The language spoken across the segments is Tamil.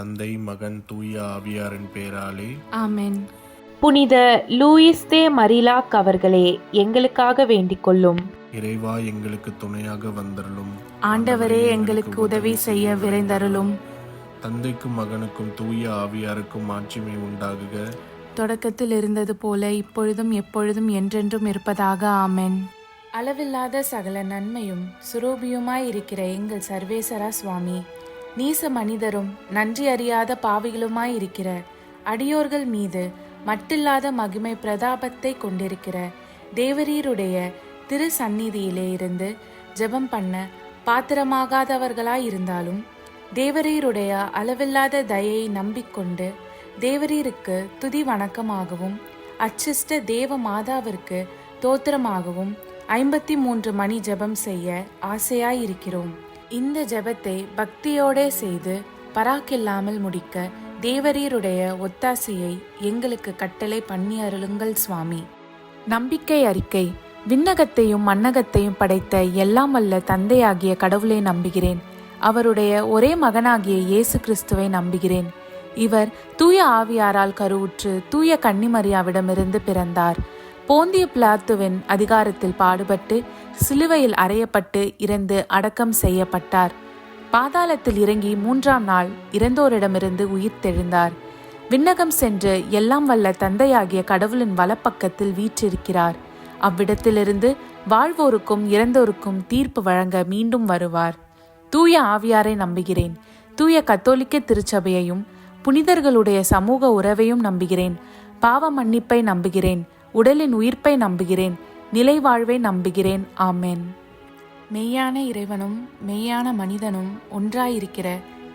தந்தை, மகன், தூய ஆவியாரின் பெயராலே ஆமென். புனித லூயிஸ் தே மரிலாக் அவர்களே, எங்களுக்காக வேண்டிக் கொள்ளும். இறைவா, எங்களுக்கு துணையாக வந்தருளும். ஆண்டவரே, எங்களுக்கு உதவி செய்ய விரைந்தருளும். தந்தைக்கும் மகனுக்கும் தூய ஆவியாருக்கும் மாட்சிமை உண்டாகுக. தொடக்கத்தில் இருந்தது போல இப்பொழுதும் எப்பொழுதும் என்றென்றும் இருப்பதாக. ஆமென். அளவில்லாத சகல நன்மையும் சுரூபியுமாய் இருக்கிற எங்கள் சர்வேசரா சுவாமி, நீச மனிதரும் நன்றி அறியாத பாவிகளுமாய் இருக்கிற அடியோர்கள் மீது மட்டில்லாத மகிமை பிரதாபத்தை கொண்டிருக்கிற தேவரீருடைய திரு சந்நிதியிலே இருந்து ஜெபம் பண்ண பாத்திரமாகாதவர்களாய் இருந்தாலும் தேவரீருடைய அளவில்லாத தயையை நம்பிக்கொண்டு தேவரீருக்கு துதி வணக்கமாகவும் அச்சிஷ்ட தேவ மாதாவிற்கு தோத்திரமாகவும் 53 மணி ஜெபம் செய்ய ஆசையாயிருக்கிறோம். இந்த ஜெபத்தை பக்தியோடே செய்து பராக்கில்லாமல் முடிக்க தேவரீருடைய ஒத்தாசையை எங்களுக்கு கட்டளை பண்ணி அருளுங்கள் சுவாமி. நம்பிக்கை அறிக்கை. விண்ணகத்தையும் மண்ணகத்தையும் படைத்த எல்லாம் வல்ல தந்தையாகிய கடவுளை நம்புகிறேன். அவருடைய ஒரே மகனாகிய இயேசு கிறிஸ்துவை நம்புகிறேன். இவர் தூய ஆவியாரால் கருவுற்று தூய கன்னிமரியாவிடமிருந்து பிறந்தார். போந்திய பிலாத்துவின் அதிகாரத்தில் பாடுபட்டு சிலுவையில் அறையப்பட்டு இறந்து அடக்கம் செய்யப்பட்டார். பாதாளத்தில் இறங்கி 3ஆம் நாள் இறந்தோரிடமிருந்து உயிர்த்தெழுந்தார். விண்ணகம் சென்று எல்லாம் வல்ல தந்தையாகிய கடவுளின் வலப்பக்கத்தில் வீற்றிருக்கிறார். அவ்விடத்திலிருந்து வாழ்வோருக்கும் இறந்தோருக்கும் தீர்ப்பு வழங்க மீண்டும் வருவார். தூய ஆவியாரை நம்புகிறேன். தூய கத்தோலிக்க திருச்சபையையும் புனிதர்களுடைய சமூக உறவையும் நம்புகிறேன். பாவ மன்னிப்பை நம்புகிறேன். உடலின் உயிர்ப்பை நம்புகிறேன். நிலை வாழ்வை நம்புகிறேன். ஆமென். மெய்யான இறைவனும் மெய்யான மனிதனும் ஒன்றாயிருக்கிற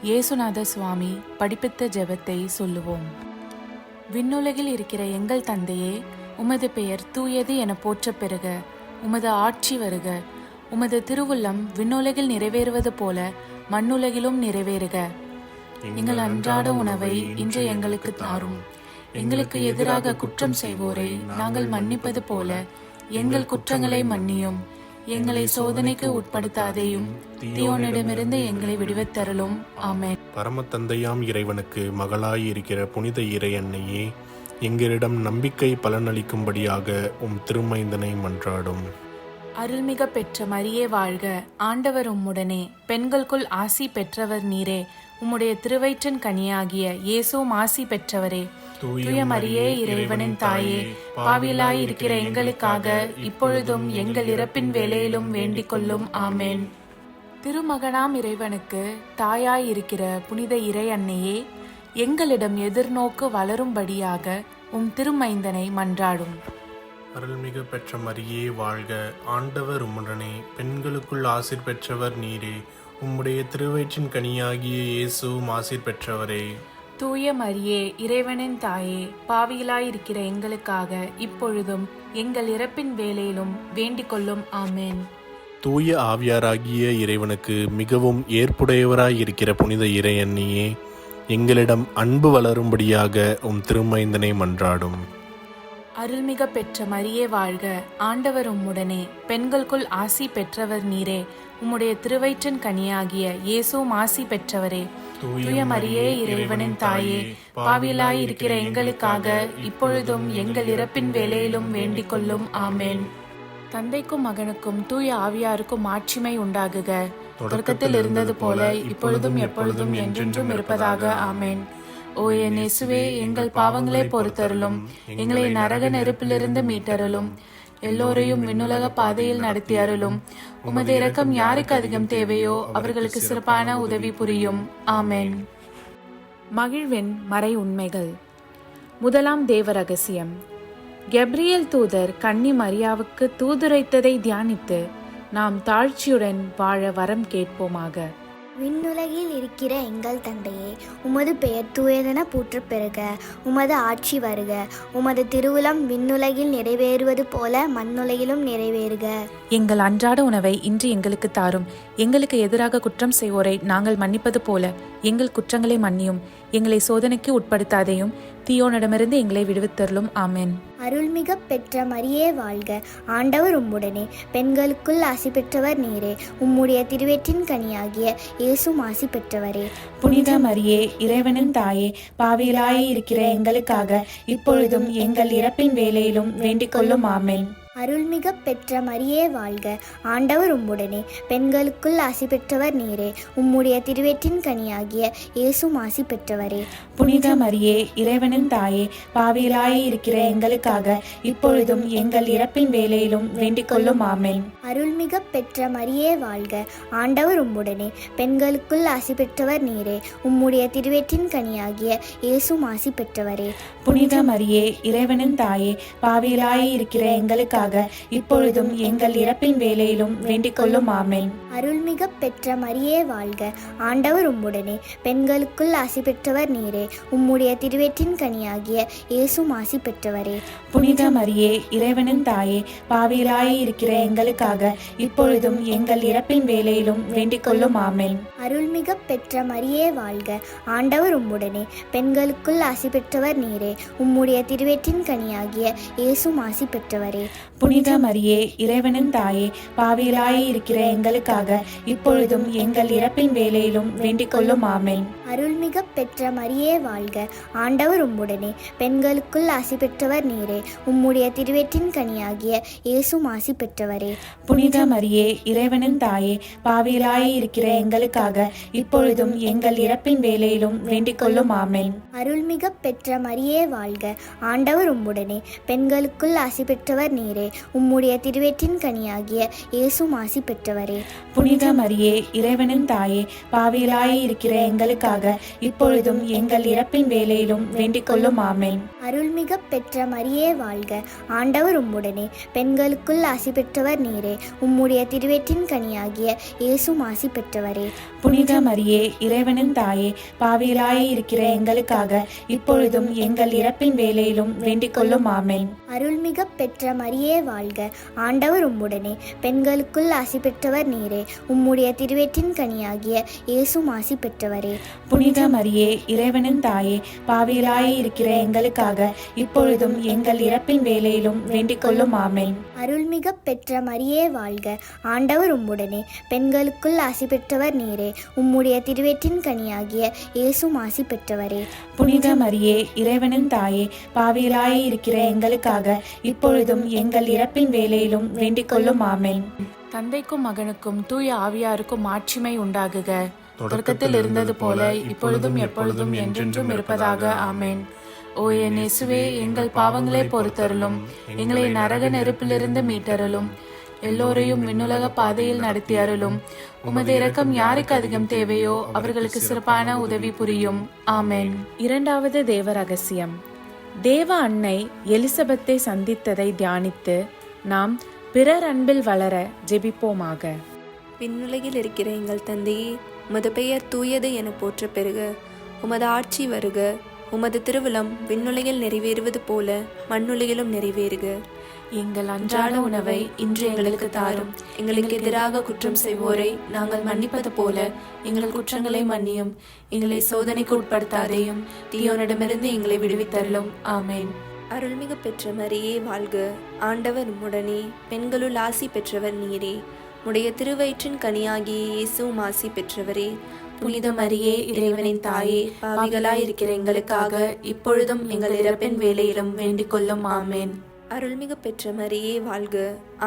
இயேசுநாத சுவாமி படிப்பித்த ஜெபத்தை சொல்லுவோம். விண்ணுலகில் இருக்கிற எங்கள் தந்தையே, உமது பெயர் தூயது என போற்றப் பெறுக. உமது ஆட்சி வருக. உமது திருவுள்ளம் விண்ணுலகில் நிறைவேறுவது போல மண்ணுலகிலும் நிறைவேறுக. எங்கள் அன்றாட உணவை இன்று எங்களுக்கு தாரும். எங்களுக்கு எதிராக குற்றம் செய்வோரை நாங்கள் மன்னிப்பது போல எங்கள் குற்றங்களை மன்னியும். எங்களை சோதனைக்கு உட்படுத்தாதேயும், தீயோனிடமிருந்து எங்களை விடுவித்தருளும். ஆமென். பரம தந்தையாம் இறைவனுக்கு மகளாய் இருக்கிற புனித இறை அன்னையே, எங்களிடம் நம்பிக்கை பலனளிக்கும்படியாக உம் திருமைந்தனை மன்றாடும். அருள்மிக பெற்ற மரியே வாழ்க. ஆண்டவர் உம்முடனே, பெண்களுக்குள் ஆசி பெற்றவர் நீரே. உம்முடைய திருவயிற்றின் கனியாகிய இயேசுவும் ஆசி பெற்றவரே. தூய மரியே, இறைவனின் தாயே, பாவிலாய் இருக்கிற எங்களுக்காக இப்பொழுதும் எங்கள் இறப்பின் வேளையிலும் வேண்டிக் கொள்ளும். ஆமென். திருமகனாம் இறைவனுக்கு தாயாய் இருக்கிற புனித இறை அன்னையே, எங்களிடம் எதிர்நோக்கு வளரும்படியாக உம் திருமைந்தனை மன்றாடும். அருள்மிகு பெற்ற மரியே வாழ்க. ஆண்டவர் உம்முடனே, பெண்களுக்குள் ஆசீர் பெற்றவர் நீரே. உம்முடைய திருவயிற்றின் கனியாகிய இயேசுவும் ஆசீர் பெற்றவரே. தூய மரியே, இறைவனின் தாயே, பாவிகளாயிருக்கிற எங்களுக்காக இப்பொழுதும் எங்கள் இறப்பின் வேளையிலும் வேண்டிக் கொள்ளும். ஆமென். தூய ஆவியாராகிய இறைவனுக்கு மிகவும் ஏற்புடையவராயிருக்கிற புனித இறை அன்னியே, எங்களிடம் அன்பு வளரும்படியாக உம் திருமைந்தனை மன்றாடும். அருள்மிக பெற்ற மரியே வாழ்க. ஆண்டவர் உம்முடனே, பெண்களுக்குள் ஆசி பெற்றவர் நீரே. உம்முடைய திருவயிற்றின் கனியாகிய இயேசுவும் ஆசி பெற்றவரே. தூய மரியே, இறைவனின் தாயே, பாவிலாய் இருக்கிற எங்களுக்காக இப்பொழுதும் எங்கள் இறப்பின் வேளையிலும் வேண்டிக் கொள்ளும். ஆமென். தந்தைக்கும் மகனுக்கும் தூய ஆவியாருக்கும் மாட்சிமை உண்டாகுக. தொடக்கத்தில் இருந்தது போல இப்பொழுதும் எப்பொழுதும் என்றென்றும் இருப்பதாக. ஆமென். ஓ என் இயேசுவே, எங்கள் பாவங்களை பொறுத்தருளும். எங்களை நரக நெருப்பிலிருந்து மீட்டருளும். எல்லோரையும் விண்ணுலக பாதையில் நடத்தி அருளும். உமது இரக்கம் யாருக்கு அதிகம் தேவையோ அவர்களுக்கு சிறப்பான உதவி புரியும். ஆமென். மகிழ்வின் மறை உண்மைகள். முதலாம் தேவ ரகசியம். கெப்ரியேல் தூதர் கன்னி மரியாவுக்கு தூதுரைத்ததை தியானித்து நாம் தாழ்ச்சியுடன் வாழ வரம் கேட்போமாக. விண்ணுலகில் இருக்கிற எங்கள் தந்தையே, உமது பெயர் தூயதென போற்றப் பெறுக. உமது ஆட்சி வருக. உமது திருவுளம் விண்ணுலகில் நிறைவேறுவது போல மண்ணுலகிலும் நிறைவேறுக. எங்கள் அன்றாட உணவை இன்று எங்களுக்கு தாரும். எங்களுக்கு எதிராக குற்றம் செய்வோரை நாங்கள் மன்னிப்பது போல எங்கள் குற்றங்களை மன்னியும். எங்களை சோதனைக்கு உட்படுத்தாதையும், தீயோனிடமிருந்து எங்களை விடுவித்தருளும். ஆமென். அருள்மிக பெற்ற மரியே வாழ்க, ஆண்டவர் உம்முடனே, பெண்களுக்குள் ஆசி பெற்றவர் நீரே. உம்முடைய திருவயிற்றின் கனியாகிய இயேசுவும் ஆசி பெற்றவரே. புனித மரியே, இறைவனின் தாயே, பாவிகளாய் இருக்கிற எங்களுக்காக இப்பொழுதும் எங்கள் இறப்பின் வேளையிலும் வேண்டிக் கொள்ளும். ஆமென். அருள்மிக பெற்ற மரியே வாழ்க, ஆண்டவர் உம்முடனே, பெண்களுக்குள் ஆசி பெற்றவர் நீரே. உம்முடைய திருவயிற்றின் கனியாகிய இயேசுவும் ஆசி பெற்றவரே. புனித மரியே, இறைவனின் தாயே, பாவிகளாய் இருக்கிற எங்களுக்காக இப்பொழுதும் எங்கள் இறப்பின் வேளையிலும் வேண்டிக் கொள்ளும். ஆமென். அருள்மிக பெற்ற மரியே வாழ்க, ஆண்டவர் உம்முடனே, பெண்களுக்குள் ஆசி பெற்றவர் நீரே. உம்முடைய திருவயிற்றின் கனியாகிய இயேசுவும் ஆசி பெற்றவரே. புனித மரியே, இறைவனின் தாயே, பாவிகளாய் இருக்கிற எங்களுக்காக இப்பொழுதும் எங்கள் இறப்பின் வேளையிலும் வேண்டிக் கொள்ளும். ஆமென். அருள்மிக பெற்ற மரியே வாழ்க, ஆண்டவர் உம்முடனே, பெண்களுக்குள் ஆசி பெற்றவர் நீரே. உம்முடைய திருவயிற்றின் கனியாகிய இயேசுவும் ஆசி பெற்றவரே. புனித மரியே, இறைவனின் தாயே, பாவிகளாய் இருக்கிற எங்களுக்காக இப்பொழுதும் எங்கள் இறப்பின் வேளையிலும் வேண்டிக் கொள்ளும். ஆமென். அருள்மிக பெற்ற மரியே வாழ்க, ஆண்டவர் உம்முடனே, பெண்களுக்குள் ஆசி பெற்றவர் நீரே. உம்முடைய திருவயிற்றின் கனியாகிய இயேசுவும் ஆசி பெற்றவரே. புனித மரியே, இறைவனின் தாயே, பாவிகளாய் இருக்கிற எங்களுக்காக இப்பொழுதும் எங்கள் இறப்பின் வேளையிலும் வேண்டிக் கொள்ளும். ஆமென். அருள்மிக பெற்ற மரியே வாழ்க, ஆண்டவர் உம்முடனே, பெண்களுக்குள் ஆசி பெற்றவர் நீரே. உம்முடைய திருவயிற்றின் கனியாகிய இயேசுவும் ஆசி பெற்றவரே. புனித மரியே, இறைவனின் தாயே, பாவிகளாய் இருக்கிற எங்களுக்காக இப்பொழுதும் எங்கள் இறப்பின் வேளையிலும் வேண்டிக் கொள்ளும். ஆமென். அருள்மிக பெற்ற மரியே வாழ்க, ஆண்டவர் உம்முடனே, பெண்களுக்குள் ஆசி பெற்றவர் நீரே. உம்முடைய திருவயிற்றின் கனியாகிய இயேசுவும் ஆசி பெற்றவரே. புனித மரியே, இறைவனின் தாயே, பாவிகளாய் இருக்கிற எங்களுக்காக இப்பொழுதும் எங்கள் இறப்பின் வேளையிலும் வேண்டிக் கொள்ளும். ஆமென். அருள்மிக பெற்ற மரியே வாழ்க, ஆண்டவர் உம்முடனே, பெண்களுக்குள் ஆசி பெற்றவர் நீரே. உம்முடைய திருவயிற்றின் கனியாகிய இயேசுவும் ஆசி பெற்றவரே. புனித மரியே, இறைவனின் தாயே, பாவிகளாய் இருக்கிற எங்களுக்காக இப்பொழுதும் எங்கள் இறப்பின் வேளையிலும் வேண்டிக் கொள்ளும். ஆமென். அருள்மிக பெற்ற மரியே வாழ்க, ஆண்டவர் உம்முடனே, பெண்களுக்குள் ஆசி பெற்றவர் நீரே. உம்முடைய திருவயிற்றின் கனியாகிய இயேசுவும் ஆசி பெற்றவரே. புனித மரியே, இறைவனின் தாயே, பாவிகளாய் இருக்கிற எங்களுக்காக இப்பொழுதும் எங்கள் இறப்பின் வேளையிலும் வேண்டிக் கொள்ளும். ஆமென். அருள்மிக பெற்ற மரியே வாழ்க, ஆண்டவர் உம்முடனே, பெண்களுக்குள் ஆசி பெற்றவர் நீரே. உம்முடைய திருவயிற்றின் கனியாகிய இயேசுவும் ஆசி பெற்றவரே. புனித மரியே, இறைவனின் தாயே, பாவிகளாய் இருக்கிற எங்களுக்காக இப்பொழுதும் எங்கள் இறப்பின் வேளையிலும் வேண்டிக் கொள்ளும். ஆமென். தந்தைக்கும் மகனுக்கும் தூய ஆவியாருக்கும் மாட்சிமை உண்டாகுக. தொடக்கத்தில் இருந்தது போல இப்பொழுதும் எப்பொழுதும் என்றென்றும் இருப்பதாக. ஆமென். ஓ என் இயேசுவே, எங்கள் பாவங்களை பொறுத்தருளும். எங்களை நரக நெருப்பிலிருந்து மீட்டருளும். எல்லோரையும் விண்ணுலக பாதையில் நடத்தி அருளும். உமது இரக்கம் யாருக்கு அதிகம் தேவையோ அவர்களுக்கு சிறப்பான உதவி புரியும். ஆமென். இரண்டாவது தேவ ரகசியம். தேவ அன்னை எலிசபெத்தை சந்தித்ததை தியானித்து நாம் பிறர் அன்பில் வளர ஜெபிப்போமாக. விண்ணுலகில் இருக்கிற எங்கள் தந்தையே, உமது பெயர் தூயது என போற்ற பெறுக. உமது ஆட்சி வருக. உமது திருவிழம் விண்ணுலகில் நிறைவேறுவது போல மண்ணுலகிலும் நிறைவேறுக. எங்கள் அன்றாட உணவை இன்று எங்களுக்கு தாரும். எங்களுக்கு எதிராக குற்றம் செய்வோரை நாங்கள் மன்னிப்பது போல எங்கள் குற்றங்களை மன்னியும். எங்களை சோதனைக்கு உட்படுத்தாதையும், தீயோனிடமிருந்து எங்களை விடுவித்தருளும். ஆமென். அருள்மிகு பெற்ற மரியே வாழ்க, ஆண்டவர் உம்முடனே, பெண்களுள் ஆசி பெற்றவர் நீரே. உடைய திருவயிற்றின் கனியாகிய இயேசுவும் ஆசி பெற்றவரே. புனித மரியே, இறைவனின் தாயே, பாவிகளாய் இருக்கிற எங்களுக்காக இப்பொழுதும் எங்கள் இறப்பின் வேளையிலும் வேண்டிக் கொள்ளும். ஆமென். அருள்மிகு பெற்ற மரியே வாழ்க,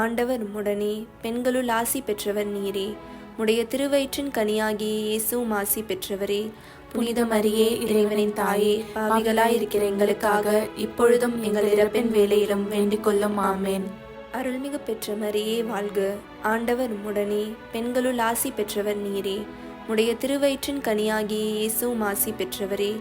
ஆண்டவர் உம்முடனே, பெண்களுள் ஆசி பெற்றவர் நீரே. உடைய திருவயிற்றின் கனியாகிய இயேசுவும் ஆசி பெற்றவரே. புனித மரியே, இறைவனின் தாயே, பாவிகளாய் இருக்கிற எங்களுக்காக இப்பொழுதும் எங்கள் இறப்பின் வேளையிலும் வேண்டிக் கொள்ளும். ஆமென். அருள்மிகு பெற்ற மரியே வாழ்க, ஆண்டவர் உம்முடனே, பெண்களுள் ஆசி பெற்றவர் நீரே. உடைய திருவயிற்றின் கனியாகிய இயேசுவும் ஆசி பெற்றவரே.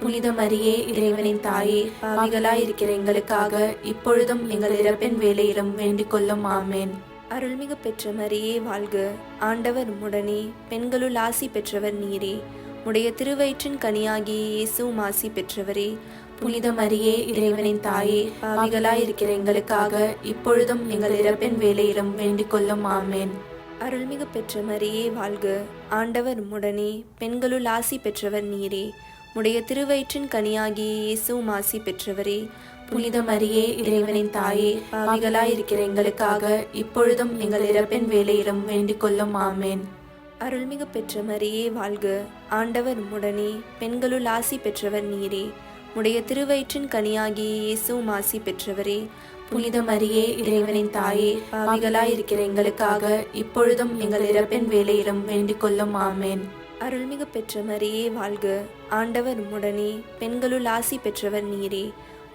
புனித மரியே, இறைவனின் தாயே, பாவிகளாய் இருக்கிற எங்களுக்காக இப்பொழுதும் எங்கள் இறப்பின் வேளையிலும் வேண்டிக் கொள்ளும். ஆமென். அருள்மிகு பெற்ற மரியே வாழ்க, ஆண்டவர் உம்முடனே, பெண்களுள் ஆசி பெற்றவர் நீரே. உடைய திருவயிற்றின் கனியாகிய இயேசுவும் ஆசி பெற்றவரே. புனித மரியே இறைவனின் தாயே, பாவிகளாயிருக்கிற எங்களுக்காக இப்பொழுதும் எங்கள் இறப்பின் வேளையிலும் வேண்டிக் கொள்ளும். ஆமேன். அருள்மிகு பெற்ற மரியே வாழ்க, ஆண்டவர் உம்முடனே, பெண்களுள் ஆசி பெற்றவர் நீரே. உடைய திருவயிற்றின் கனியாகிய இயேசுவும் ஆசி பெற்றவரே. புனித மரியே இறைவனின் தாயே, பாவிகளாயிருக்கிற எங்களுக்காக இப்பொழுதும் எங்கள் இறப்பின் வேளையிலும் வேண்டிக் கொள்ளும். ஆமேன். அருள்மிகு பெற்ற மரியே வாழ்க, ஆண்டவர் உம்முடனே, பெண்களுள் ஆசி பெற்றவர் நீரே. உடைய திருவயிற்றின் கனியாகிய இயேசுவும் ஆசி பெற்றவரே. புனித மரியே இறைவனின் தாயே, பாவிகளாயிருக்கிற எங்களுக்காக இப்பொழுதும் எங்கள் இறப்பின் வேளையிலும் வேண்டிக் கொள்ளும். ஆமேன். அருள்மிகு பெற்ற மரியே வாழ்க, ஆண்டவர் உம்முடனே, பெண்களுள் ஆசி பெற்றவர் நீரே.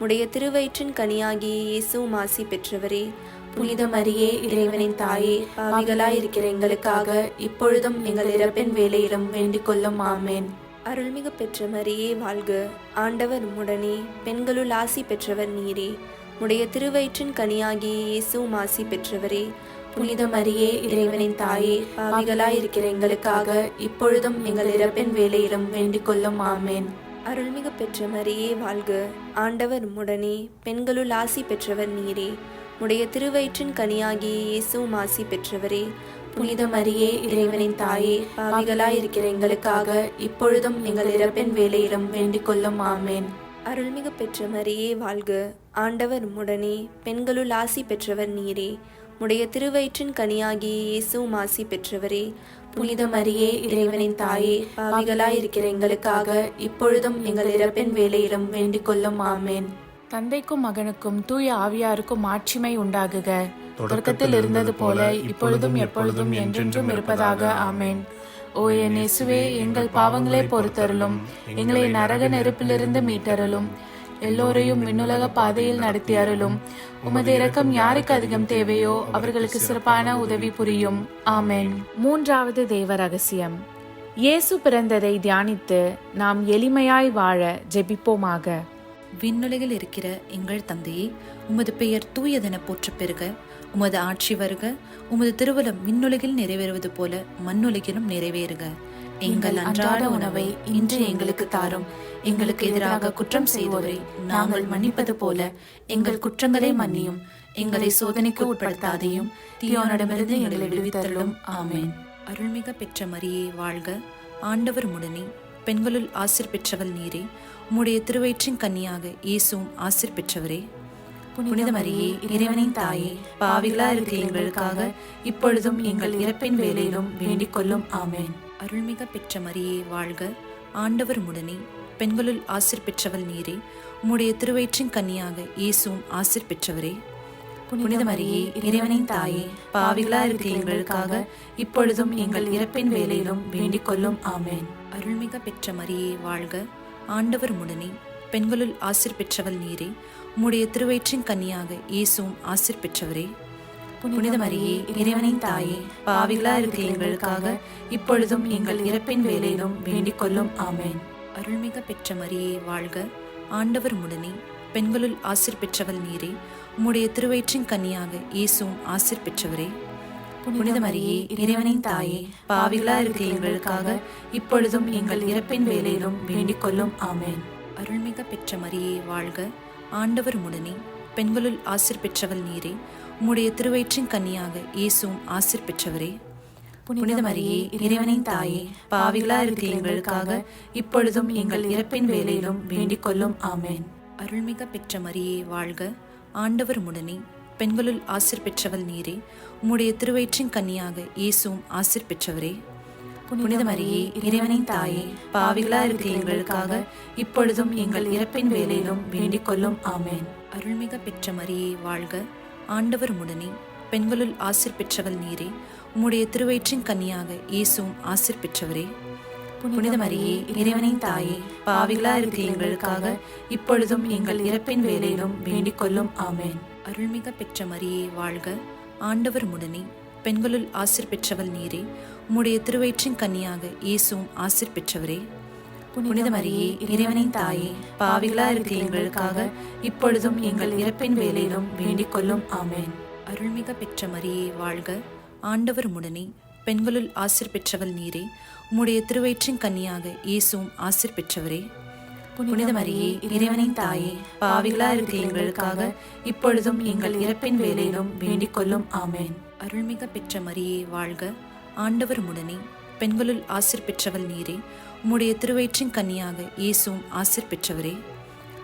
உடைய திருவயிற்றின் கனியாகிய இயேசுவும் ஆசி பெற்றவரே. புனித மரியே இறைவனின் தாயே, பாவிகளாயிருக்கிற எங்களுக்காக இப்பொழுதும் எங்கள் இறப்பின் வேளையிலும் வேண்டிக் கொள்ளும். ஆமேன். அருள்மிகு பெற்ற மரியே வாழ்க, ஆண்டவர் உம்முடனே, பெண்களுள் ஆசி பெற்றவர் நீரே. உடைய திருவயிற்றின் கனியாகிய இயேசுவும் ஆசி பெற்றவரே. புனித மரியே இறைவனின் தாயே, பாவிகளாயிருக்கிற எங்களுக்காக இப்பொழுதும் எங்கள் இறப்பின் வேளையிலும் வேண்டிக் கொள்ளும். ஆமேன். அருள்மிகு பெற்ற மரியே வாழ்க, ஆண்டவர் உம்முடனே, பெண்களுள் ஆசி பெற்றவர் நீரே. உடைய திருவயிற்றின் கனியாகிய இயேசுவும் ஆசி பெற்றவரே. புனித மரியே இறைவனின் தாயே, பாவிகளாயிருக்கிற எங்களுக்காக இப்பொழுதும் எங்கள் இறப்பின் வேளையிலும் வேண்டிக் கொள்ளும். ஆமேன். அருள்மிகு பெற்ற மரியே வாழ்க, ஆண்டவர் உம்முடனே, பெண்களுள் ஆசி பெற்றவர் நீரே. உடைய திருவயிற்றின் கனியாகிய இயேசுவும் ஆசி பெற்றவரே. புனித மரியே இறைவனின் தாயே, பாவிகளாயிருக்கிற எங்களுக்காக இப்பொழுதும் எங்கள் இறப்பின் வேளையிலும் வேண்டிக் கொள்ளும். ஆமேன். தந்தைக்கும் மகனுக்கும் தூய ஆவியாருக்கும் ஆட்சிமை உண்டாகுக. தொடக்கத்தில் இருந்தது போல இப்பொழுதும் எப்பொழுதும் என்றென்றும் இருப்பதாக. ஆமேன். ஓ என் இயேசுவே, எங்கள் பாவங்களை பொறுத்தருளும், எங்களை நரக நெருப்பிலிருந்து மீட்டருளும், எல்லோரையும் விண்ணுலக பாதையில் நடத்தி அருளும். உமது இரக்கம் யாருக்கு அதிகம் தேவையோ அவர்களுக்கு சிறப்பான உதவி புரியும். ஆமேன். மூன்றாவது தேவ ரகசியம். இயேசு பிறந்ததை தியானித்து நாம் எளிமையாய் வாழ ஜெபிப்போமாக. விண்ணுலகில் இருக்கிற எங்கள் தந்தையே, உமது பெயர் தூயதென போற்றப் பெறுக. உமது ஆட்சி வருக. உமது திருவுளம் விண்ணுலகில் நிறைவேறுவது போல மண்ணுலகிலும் நிறைவேறுக. எங்கள் அன்றாட உணவை இன்று எங்களுக்கு தாரும். எங்களுக்கு எதிராக குற்றம் செய்வோரை நாங்கள் மன்னிப்பது போல எங்கள் குற்றங்களை மன்னியும். எங்களை சோதனைக்கு உட்படுத்தாதையும் தீயோனிடமிருந்து எங்களை விடுவித்தருளும். ஆமேன். அருள்மிக பெற்ற மரியே வாழ்க, ஆண்டவர் உம்முடனே, பெண்களுள் ஆசீர் பெற்றவள் நீரே. உம்முடைய திருவயிற்றின் கன்னியாக இயேசுவும் ஆசீர் பெற்றவரே. புனித மரியே இறைவனின் தாயே, பாவிகளா இருக்கிற எங்களுக்காக இப்பொழுதும் எங்கள் இறப்பின் வேளையிலும் வேண்டிக் கொள்ளும். ஆமேன். அருள்மிக பெற்ற மரியே வாழ்க, ஆண்டவர் உம்முடனே, பெண்களுள் ஆசீர் பெற்றவள் நீரே. உம்முடைய திருவயிற்றின் கன்னியாக இயேசுவும் ஆசீர் பெற்றவரே. புனித மரியே இறைவனின் தாயே, பாவிகளா இருக்கிற எங்களுக்காக இப்பொழுதும் எங்கள் இறப்பின் வேளையிலும் வேண்டிக் கொள்ளும். ஆமேன். அருள்மிக பெற்ற மரியே வாழ்க, ஆண்டவர் உம்முடனே, பெண்களுள் ஆசீர் பெற்றவள் நீரே. உம்முடைய திருவயிற்றின் கன்னியாக இயேசுவும் ஆசீர் பெற்றவரே. புனித மரியே இறைவனின் தாயே, பாவிகளா இருக்கிற எங்களுக்காக இப்பொழுதும் எங்கள் இறப்பின் வேளையிலும் வேண்டிக் கொள்ளும். ஆமேன். அருள்மிக பெற்ற மரியே வாழ்க, ஆண்டவர் உம்முடனே, பெண்களுள் ஆசீர் பெற்றவள் நீரே. உம்முடைய திருவயிற்றின் கன்னியாக இயேசுவும் ஆசீர் பெற்றவரே. புனித மரியே இறைவனின் தாயே, பாவிகளா இருக்கிற எங்களுக்காக இப்பொழுதும் எங்கள் இறப்பின் வேளையிலும் வேண்டிக் கொள்ளும். ஆமேன். அருள்மிக பெற்ற மரியே வாழ்க, ஆண்டவர் உம்முடனே, பெண்களுள் ஆசீர் பெற்றவள் நீரே. உம்முடைய திருவயிற்றின் கன்னியாக இயேசுவும் ஆசீர் பெற்றவரே. புனித மரியே இறைவனின் தாயே, பாவிகளா இருக்கிற எங்களுக்காக இப்பொழுதும் எங்கள் இறப்பின் வேளையிலும் வேண்டிக் கொள்ளும். ஆமேன். அருள்மிக பெற்ற மரியே வாழ்க, ஆண்டவர் உம்முடனே, பெண்களுள் ஆசீர் பெற்றவள் நீரே. உம்முடைய திருவயிற்றின் கன்னியாக இயேசுவும் ஆசீர் பெற்றவரே. புனித மரியே இறைவனின் தாயே, பாவிகளா இருக்கிற எங்களுக்காக இப்பொழுதும் எங்கள் இறப்பின் வேளையிலும் வேண்டிக் கொள்ளும். ஆமேன். அருள்மிக பெற்ற மரியே வாழ்க, ஆண்டவர் உம்முடனே, பெண்களுள் ஆசீர் பெற்றவள் நீரே. உம்முடைய திருவயிற்றின் கன்னியாக இயேசுவும் ஆசீர் பெற்றவரே. புனித மரியே இறைவனின் தாயே, பாவிகளா இருக்கிற எங்களுக்காக இப்பொழுதும் எங்கள் இறப்பின் வேளையிலும் வேண்டிக் கொள்ளும். ஆமேன். அருள்மிக பெற்ற மரியே வாழ்க, ஆண்டவர் உம்முடனே, பெண்களுள் ஆசீர் பெற்றவள் நீரே. உம்முடைய திருவயிற்றின் கன்னியாக இயேசுவும் ஆசீர் பெற்றவரே. புனித மரியே இறைவனின் தாயே, பாவிகளா இருக்கிற எங்களுக்காக இப்பொழுதும் எங்கள் இறப்பின் வேளையிலும் வேண்டிக் கொள்ளும். ஆமேன். அருள்மிக பெற்ற மரியே வாழ்க, ஆண்டவர் உம்முடனே, பெண்களுள் ஆசீர் பெற்றவள் நீரே. உம்முடைய திருவயிற்றின் கன்னியாக இயேசுவும் ஆசீர் பெற்றவரே. புனித மரியே, இறைவனின் தாயே, பாவிகளா இருக்கிற எங்களுக்காக இப்பொழுதும் எங்கள் இறப்பின் வேளையிலும் வேண்டிக் கொள்ளும். ஆமென். அருள்மிக பெற்ற மரியே வாழ்க, ஆண்டவர் உம்முடனே, பெண்களுள் ஆசீர் பெற்றவள் நீரே. உம்முடைய திருவயிற்றின் கன்னியாக இயேசுவும் ஆசீர் பெற்றவரே.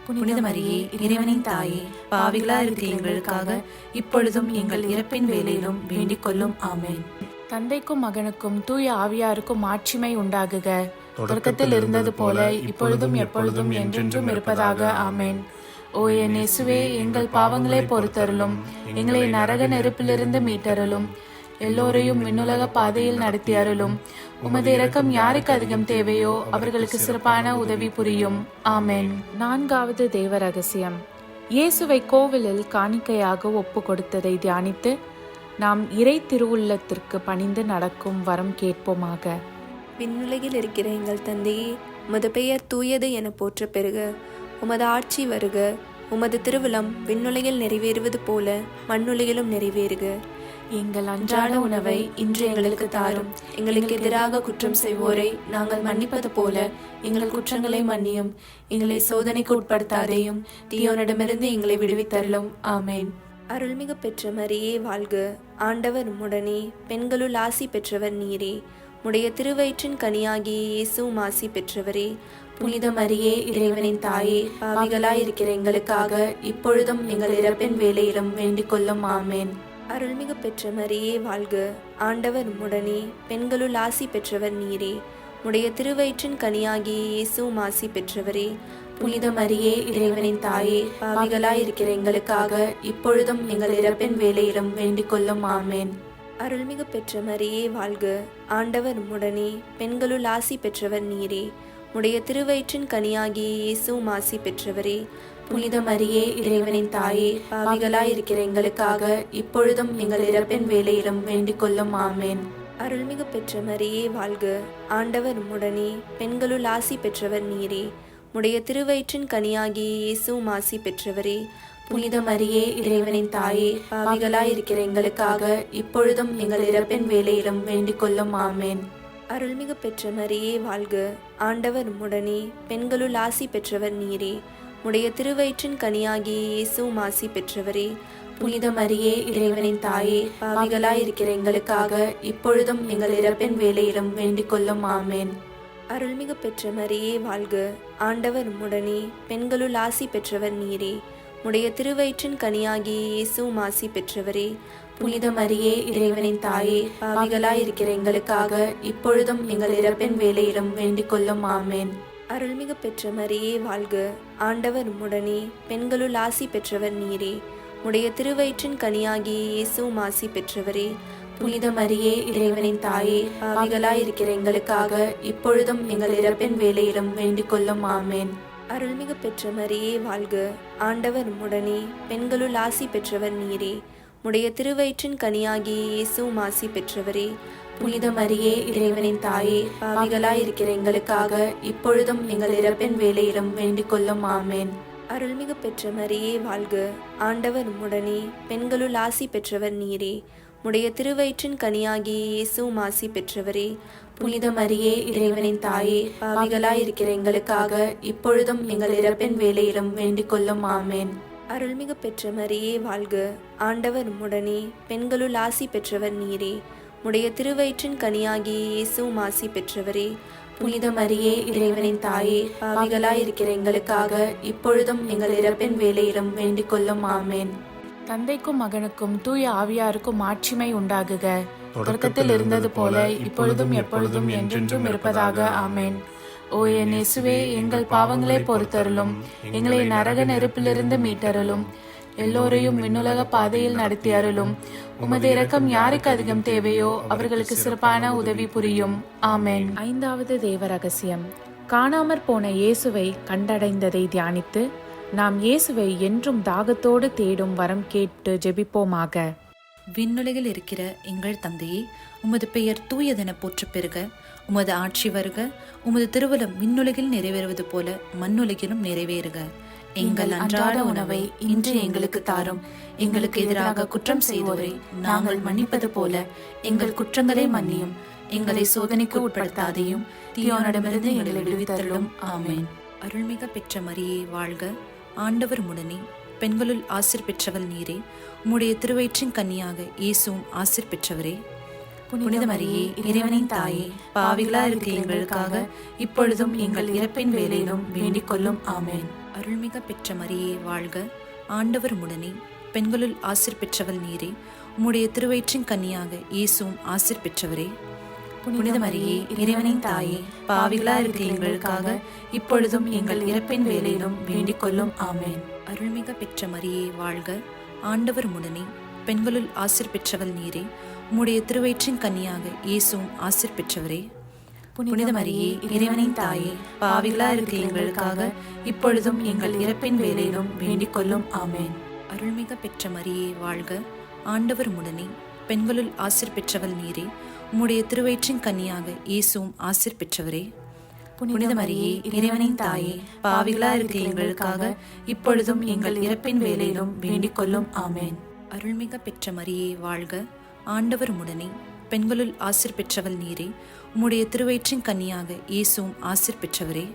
புனித மரியே, இறைவனின் தாயே, பாவிகளா இருக்கிற எங்களுக்காக இப்பொழுதும் எங்கள் இறப்பின் வேளையிலும் வேண்டிக் கொள்ளும். ஆமென். தந்தைக்கும் மகனுக்கும் தூய ஆவியாருக்கும் மாட்சிமை உண்டாகுக. தொடக்கத்தில் இருந்தது போல இப்பொழுதும் எப்பொழுதும் என்றென்றும் இருப்பதாக. ஆமென். ஓ என் இயேசுவே, எங்கள் பாவங்களை பொறுத்தருளும், எங்களை நரக நெருப்பிலிருந்து மீட்டருளும், எல்லோரையும் விண்ணுலக பாதையில் நடத்தி அருளும். உமது இரக்கம் யாருக்கு அதிகம் தேவையோ அவர்களுக்கு சிறப்பான உதவி புரியும். ஆமென். 4வது தேவ ரகசியம். இயேசுவை கோவிலில் காணிக்கையாக ஒப்பு கொடுத்ததை தியானித்து நாம் இறை திருவுள்ளத்திற்கு பணிந்து நடக்கும் வரம் கேட்போமாக. விண்ணுலகில் இருக்கிற எங்கள் தந்தையே, உமது பெயர் தூயது என போற்ற பெறுக. உமது ஆட்சி வருக. உமது திருவிழம் விண்ணுலகில் நிறைவேறுவது போல மண்ணுலகிலும் நிறைவேறுக. எங்கள் அன்றாட உணவை இன்று எங்களுக்கு தாரும். எங்களுக்கு எதிராக குற்றம் செய்வோரை நாங்கள் மன்னிப்பது போல எங்கள் குற்றங்களை மன்னியும். எங்களை சோதனைக்கு உட்படுத்தாதேயும், தீயோனிடமிருந்து எங்களை விடுவித்தருளும். ஆமென். அருள்மிகு பெற்ற மரியே வாழ்க, ஆண்டவர் உம்முடனே, பெண்களுள் ஆசி பெற்றவர் நீரே. உடைய திருவயிற்றின் கனியாகிய இயேசுவும் ஆசி பெற்றவரே. புனித மரியே, இறைவனின் தாயே, பாவிகளாயிருக்கிற எங்களுக்காக இப்பொழுதும் எங்கள் இறப்பின் வேளையிலும் வேண்டிக் கொள்ளும். ஆமென். அருள்மிகு பெற்ற மரியே வாழ்க, ஆண்டவர் உம்முடனே, பெண்களுள் ஆசி பெற்றவர் நீரே. உடைய திருவயிற்றின் கனியாகிய இயேசுவும் ஆசி பெற்றவரே. புனித மரியே, இறைவனின் தாயே, பாவிகளாயிருக்கிற எங்களுக்காக இப்பொழுதும் எங்கள் இறப்பின் வேளையிலும் வேண்டிக் கொள்ளும். ஆமென். அருள்மிகு பெற்ற மரியே வாழ்க, ஆண்டவர் உம்முடனே, பெண்களுள் ஆசி பெற்றவர் நீரே. உடைய திருவயிற்றின் கனியாகிய இயேசுவும் ஆசி பெற்றவரே. புனித மரியே, இறைவனின் தாயே, பாவிகளாயிருக்கிற எங்களுக்காக இப்பொழுதும் எங்கள் இறப்பின் வேளையிலும் வேண்டிக் கொள்ளும். ஆமென். அருள்மிகு பெற்ற மரியே வாழ்க, ஆண்டவர் உம்முடனே, பெண்களுள் ஆசி பெற்றவர் நீரே. உடைய திருவயிற்றின் கனியாகிய இயேசுவும் ஆசி பெற்றவரே. புனித மரியே, இறைவனின் தாயே, பாவிகளாயிருக்கிற எங்களுக்காக இப்பொழுதும் எங்கள் இறப்பின் வேளையிலும் வேண்டிக் கொள்ளும். ஆமென். அருள்மிகு பெற்ற மரியே வாழ்க, ஆண்டவர் உம்முடனே, பெண்களுள் ஆசி பெற்றவர் நீரே. உடைய திருவயிற்றின் கனியாகிய இயேசுவும் ஆசி பெற்றவரே. புனித மரியே, இறைவனின் தாயே, பாவிகளாயிருக்கிற எங்களுக்காக இப்பொழுதும் எங்கள் இறப்பின் வேளையிலும் வேண்டிக் கொள்ளும். ஆமென். அருள்மிகு பெற்ற மரியே வாழ்க, ஆண்டவர் உம்முடனே, பெண்களுள் ஆசி பெற்றவர் நீரே. உடைய திருவயிற்றின் கனியாகிய இயேசுவும் ஆசி பெற்றவரே. புனித மரியே, இறைவனின் தாயே, பாவிகளாயிருக்கிற எங்களுக்காக இப்பொழுதும் எங்கள் இறப்பின் வேளையிலும் வேண்டிக் கொள்ளும். ஆமென். அருள்மிகு பெற்ற மரியே வாழ்க, ஆண்டவர் உம்முடனே, பெண்களுள் ஆசி பெற்றவர் நீரே. உடைய திருவயிற்றின் கனியாகிய இயேசுவும் ஆசி பெற்றவரே. புனித மரியே, இறைவனின் தாயே, பாவிகளாயிருக்கிற எங்களுக்காக இப்பொழுதும் எங்கள் இறப்பின் வேளையிலும் வேண்டிக் கொள்ளும். ஆமென். அருள்மிகு பெற்ற மரியே வாழ்க, ஆண்டவர் உம்முடனே, பெண்களுள் ஆசி பெற்றவர் நீரே. உடைய திருவயிற்றின் கனியாகிய இயேசுவும் ஆசி பெற்றவரே. புனித மரியே, இறைவனின் தாயே, பாவிகளாயிருக்கிற எங்களுக்காக இப்பொழுதும் எங்கள் இறப்பின் வேளையிலும் வேண்டிக் கொள்ளும். ஆமென். அருள்மிகு பெற்ற மரியே வாழ்க, ஆண்டவர் உம்முடனே, பெண்களுள் ஆசி பெற்றவர் நீரே. உடைய திருவயிற்றின் கனியாகிய இயேசுவும் ஆசி பெற்றவரே. புனித மரியே, இறைவனின் தாயே, பாவிகளாயிருக்கிற எங்களுக்காக இப்பொழுதும் எங்கள் இறப்பின் வேளையிலும் வேண்டிக் கொள்ளும். ஆமென். அருள்மிகு பெற்ற மரியே வாழ்க, ஆண்டவர் உம்முடனே, பெண்களுள் ஆசி பெற்றவர் நீரே. உடைய திருவயிற்றின் கனியாகிய இயேசுவும் ஆசி பெற்றவரே. புனித மரியே, இறைவனின் தாயே, பாவிகளாயிருக்கிற எங்களுக்காக இப்பொழுதும் எங்கள் இறப்பின் வேளையிலும் வேண்டிக் கொள்ளும். ஆமென். தந்தைக்கும் மகனுக்கும் தூய ஆவியாருக்கும் மாட்சிமை உண்டாகுக. தொடக்கத்தில் இருந்தது போல இப்பொழுதும் எப்பொழுதும் என்றென்றும் இருப்பதாக. ஆமென். ஓ என் இயேசுவே, எங்கள் பாவங்களை பொறுத்தருளும், எங்களை நரக நெருப்பிலிருந்து மீட்டருளும், எல்லோரையும் விண்ணுலக பாதையில் நடத்தி அருளும். உமது இரக்கம் யாருக்கு அதிகம் தேவையோ அவர்களுக்கு சிறப்பான உதவி புரியும். ஆமென். 5வது தேவ ரகசியம். காணாமற் போன இயேசுவை கண்டடைந்ததை தியானித்து நாம் இயேசுவை என்றும் தாகத்தோடு தேடும் வரம் கேட்டு ஜெபிப்போமாக. விண்ணுலகில் இருக்கிற எங்கள் தந்தையே, உமது பெயர் தூயதென போற்ற பெறுக. உமது ஆட்சி வருக. உமது திருவுளம் விண்ணுலகில் நிறைவேறுவது போல மண்ணுலகிலும் நிறைவேறுக. எங்கள் அன்றாட உணவை இன்று எங்களுக்கு தாரும். எங்களுக்கு எதிராக குற்றம் செய்தோரை நாங்கள் மன்னிப்பது போல எங்கள் குற்றங்களை மன்னியும். எங்களை சோதனைக்கு உட்படுத்தாதையும், தீயோனிடமிருந்து எங்களை விடுவித்தருளும். ஆமென். அருள்மிக பெற்ற மரியே வாழ்க, ஆண்டவர் உடனே, பெண்களுள் ஆசீர் பெற்றவள் நீரே. உம்முடைய திருவயிற்றின் கன்னியாக இயேசுவும் ஆசீர் பெற்றவரே. புனித மரியே, இறைவனின் தாயே, பாவிகளா இருக்கிற எங்களுக்காக இப்பொழுதும் எங்கள் இறப்பின் வேளையிலும் வேண்டிக் கொள்ளும். ஆமென். அருள்மிக பெற்ற மரியே வாழ்க, ஆண்டவர் உடனே, பெண்களுள் ஆசீர் பெற்றவள் நீரே. உம்முடைய திருவயிற்றின் கன்னியாக இயேசுவும் ஆசீர் பெற்றவரே. புனித மரியே, இறைவனின் தாயே, பாவிகளா இருக்கிற எங்களுக்காக இப்பொழுதும் எங்கள் இறப்பின் வேளையிலும் வேண்டிக் கொள்ளும். ஆமென். அருள்மிக பெற்ற மரியே வாழ்க, ஆண்டவர் உடனே, பெண்களுள் ஆசீர் பெற்றவள் நீரே. உம்முடைய திருவயிற்றின் கன்னியாக இயேசுவும் ஆசீர் பெற்றவரே. புனித மரியே, இறைவனின் தாயே, பாவிகளா இருக்கிற எங்களுக்காக இப்பொழுதும் எங்கள் இறப்பின் வேளையிலும் வேண்டிக் கொள்ளும். ஆமென். அருள்மிக பெற்ற மரியே வாழ்க, ஆண்டவர் உடனே, பெண்களுள் ஆசீர் பெற்றவள் நீரே. உம்முடைய திருவயிற்றின் கன்னியாக இயேசுவும் ஆசீர் பெற்றவரே. புனித மரியே, இறைவனின் தாயே, பாவிகளா இருக்கிற எங்களுக்காக இப்பொழுதும் எங்கள் இறப்பின் வேளையிலும் வேண்டிக் கொள்ளும். ஆமென். அருள்மிக பெற்ற மரியே வாழ்க, ஆண்டவர் உடனே, பெண்களுள் ஆசீர் பெற்றவள் நீரே. உம்முடைய திருவயிற்றின் கன்னியாக இயேசுவும் ஆசீர் பெற்றவரே.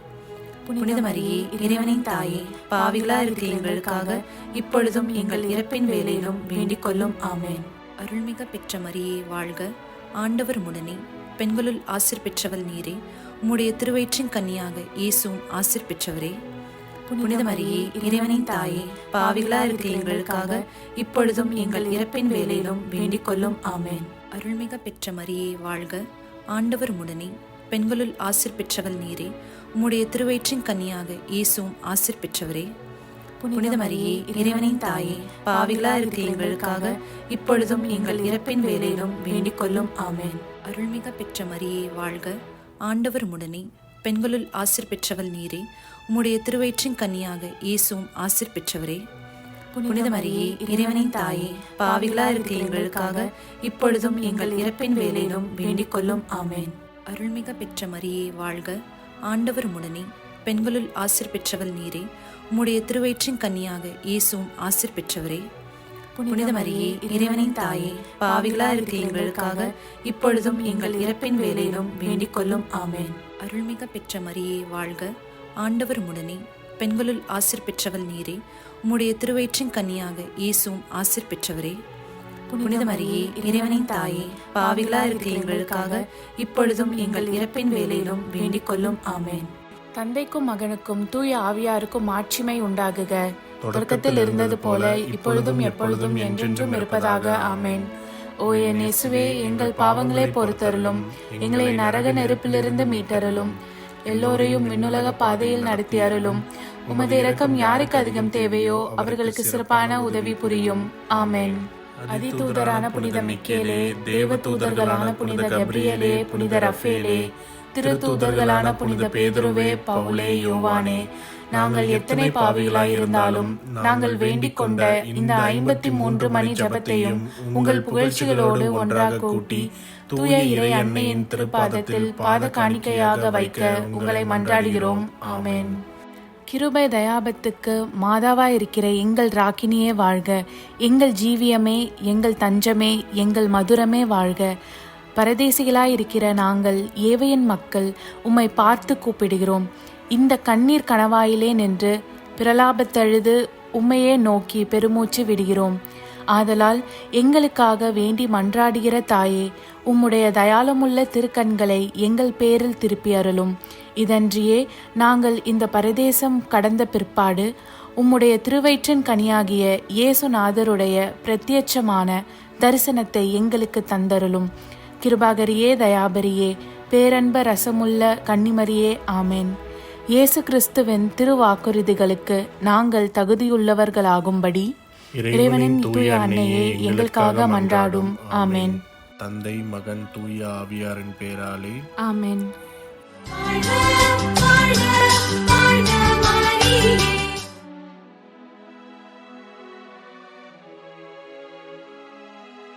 புனித மரியே, இறைவனின் தாயே, பாவிகளா இருக்கிற எங்களுக்காக இப்பொழுதும் எங்கள் இறப்பின் வேளையிலும் வேண்டிக் கொள்ளும். ஆமென். அருள்மிக பெற்ற மரியே வாழ்க, ஆண்டவர் உடனே, பெண்களுள் ஆசீர் பெற்றவள் நீரே. உம்முடைய திருவயிற்றின் கன்னியாக இயேசுவும் ஆசீர் பெற்றவரே. புனித மரியே, இறைவனின் தாயே, பாவிகளா இருக்கிற எங்களுக்காக இப்பொழுதும் எங்கள் இறப்பின் வேளையிலும் வேண்டிக் கொள்ளும். ஆமென். அருள்மிக பெற்ற மரியே வாழ்க, ஆண்டவர் உடனே, பெண்களுள் ஆசீர் பெற்றவள் நீரே. உம்முடைய திருவயிற்றின் கன்னியாக இயேசுவும் ஆசீர் பெற்றவரே. புனித மரியே, இறைவனின் தாயே, பாவிகளா இருக்கிற எங்களுக்காக இப்பொழுதும் எங்கள் இறப்பின் வேளையிலும் வேண்டிக் கொள்ளும். ஆமென். அருள்மிக பெற்ற மரியே வாழ்க, ஆண்டவர் உடனே, பெண்களுள் ஆசீர் பெற்றவள் நீரே. உம்முடைய திருவயிற்றின் கன்னியாக இயேசுவும் ஆசீர் பெற்றவரே. புனித மரியே, இறைவனின் தாயே, பாவிகளா இருக்கிற எங்களுக்காக இப்பொழுதும் எங்கள் இறப்பின் வேளையிலும் வேண்டிக் கொள்ளும். ஆமென். அருள்மிக பெற்ற மரியே வாழ்க, ஆண்டவர் உடனே, பெண்களுள் ஆசீர் பெற்றவள் நீரே. உம்முடைய திருவயிற்றின் கன்னியாக இயேசுவும் ஆசீர் பெற்றவரே. புனித மரியே, இறைவனின் தாயே, பாவிகளா இருக்கிற எங்களுக்காக இப்பொழுதும் எங்கள் இறப்பின் வேளையிலும் வேண்டிக் கொள்ளும். ஆமென். அருள்மிக பெற்ற மரியே வாழ்க, ஆண்டவர் உடனே, பெண்களுள் ஆசீர் பெற்றவள் நீரே. உம்முடைய திருவயிற்றின் கன்னியாக இயேசுவும் ஆசீர் பெற்றவரே. புனித மரியே, இறைவனின் தாயே, பாவிகளா இருக்கிற எங்களுக்காக இப்பொழுதும் எங்கள் இறப்பின் வேளையிலும் வேண்டிக் கொள்ளும். ஆமென். தந்தைக்கும் மகனுக்கும் தூய ஆவியாருக்கும் மாட்சிமை உண்டாகுக. தொடக்கத்தில் இருந்தது போல இப்பொழுதும் எப்பொழுதும் என்றென்றும் இருப்பதாக. ஆமென். ஓ என் இயேசுவே, எங்கள் பாவங்களை பொறுத்தருளும், எங்களை நரக நெருப்பிலிருந்து மீட்டருளும், எல்லோரையும் விண்ணுலக பாதையில் நடத்தி அருளும். உமது இரக்கம் யாருக்கு அதிகம் தேவையோ அவர்களுக்கு சிறப்பான உதவி புரியும். ஆமென். அதிதூதரான புனித மிக்கேலே, தேவ தூதர்களான புனித கப்ரியேலே, புனித ரஃபேலே, திருத்தூதர்களான புனித பேதுருவே, பவுலே, யோவானே, நாங்கள் எத்தனை பாவிகளாய் இருந்தாலும் நாங்கள் வேண்டிக் கொண்ட இந்த 53 மணி ஜபத்தையும் உங்கள் புகழ்ச்சிகளோடு ஒன்றாக கூட்டி தூய இறை அன்னையின் திருப்பாதத்தில் பாத காணிக்கையாக வைக்க உங்களை மன்றாடுகிறோம். ஆமென். கிருபை தயாபத்துக்கு மாதாவாயிருக்கிற எங்கள் ராக்கினியே வாழ்க. எங்கள் ஜீவியமே, எங்கள் தஞ்சமே, எங்கள் மதுரமே வாழ்க. பரதேசிகளாயிருக்கிற நாங்கள் ஏவையின் மக்கள் உம்மை பார்த்து கூப்பிடுகிறோம். இந்த கண்ணீர் கணவாயிலே நின்று பிரலாபத்தழுது உம்மையே நோக்கி பெருமூச்சு விடுகிறோம். ஆதலால் எங்களுக்காக வேண்டி மன்றாடுகிற தாயே, உம்முடைய தயாளமுள்ள திருக்கண்களை எங்கள் பேரில் திருப்பி அருளும். இதன்றியே நாங்கள் இந்த பரதேசம் கடந்த பிற்பாடு உம்முடைய திருவயிற்றின் கனியாகிய இயேசுநாதருடைய பிரத்யட்சமான தரிசனத்தை எங்களுக்கு தந்தருளும். கிருபாகரியே, தயாபரியே, பேரன்ப ரசமுள்ள கன்னிமரியே, ஆமென். இயேசு கிறிஸ்துவின் திருவாக்குறுதிகளுக்கு நாங்கள் தகுதியுள்ளவர்களாகும்படி இறைவனின் தூய அன்னையே எங்களுக்காக மன்றாடும். ஆமென். தந்தை, மகன், தூய ஆவியாரின் பேராலே ஆமென். வாழ்க